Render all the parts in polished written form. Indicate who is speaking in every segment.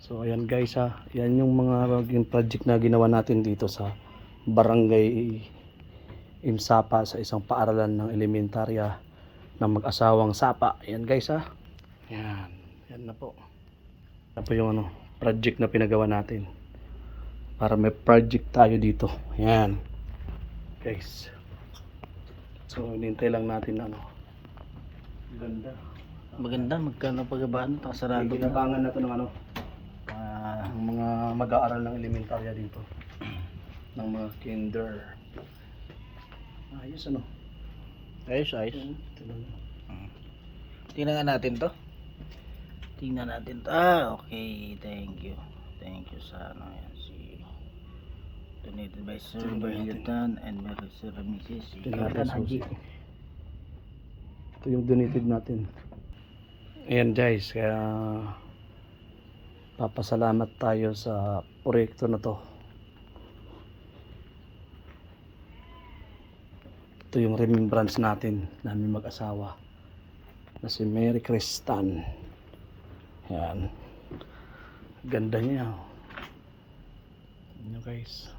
Speaker 1: So ayan guys ha, yan yung mga yung project na ginawa natin dito sa Barangay Imsapa sa isang paaralan ng elementarya ng mag-asawang Sapa. Ayan guys ha. Yan, yan na po. Yan po yung project na pinagawa natin. Para may project tayo dito. Ayan. Guys. So hinintay lang natin na ganda.
Speaker 2: Maganda, magkano pagabaan ito, sarado na.
Speaker 1: Ginabangan na ito ng ng mga mag-aaral ng elementarya dito. Ng mga kinder. Ayos
Speaker 2: Ayos. Tingnan nga natin to. Okay, thank you sa yan, si donated by Sir Berlitan and Sir Mrs.
Speaker 1: Ito yung donated natin. Ayan guys, kaya papasalamat tayo sa proyekto na to. Ito yung remembrance natin, namin mag-asawa na si Mary Cristan. Ayan, ganda niya. Ayan guys,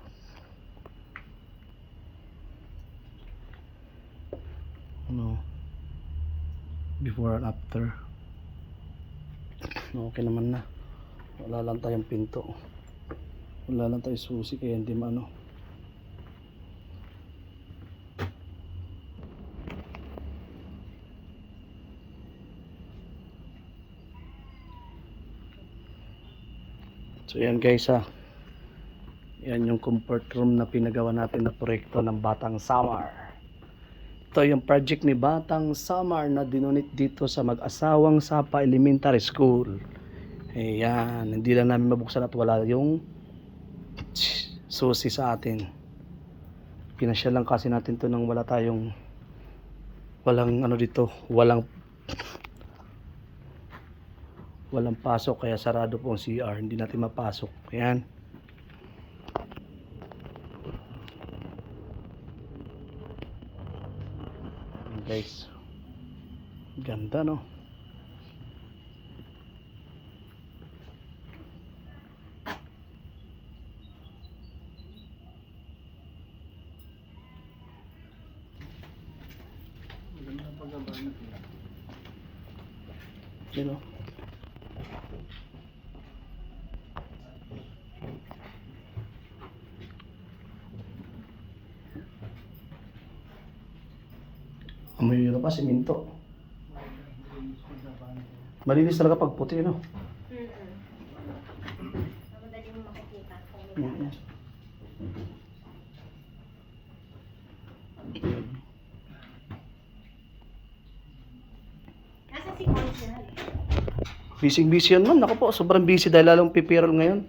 Speaker 1: before and after. Okay naman na. Wala lang tayong pinto, wala lang tayong susi, kaya hindi So yan guys ha, yan yung comfort room na pinagawa natin na proyekto ng Batang Samar. Ito yung project ni Batang Samar na dinonate dito sa mag-asawang Sapa Elementary School. Ayan, hindi lang namin mabuksan at wala yung susi sa atin. Pinasya lang kasi natin to nang walang dito, walang pasok, kaya sarado po ang CR, hindi natin mapasok. Ayan. Guys, ganda no. You know, amoy yun pa, siminto. Malinis talaga pag puti, no?
Speaker 3: Madali mo makikita kung
Speaker 1: Mm-hmm.
Speaker 3: nasa si Conchal.
Speaker 1: Busy yan man. Ako po, sobrang busy dahil lalong pipirol ngayon.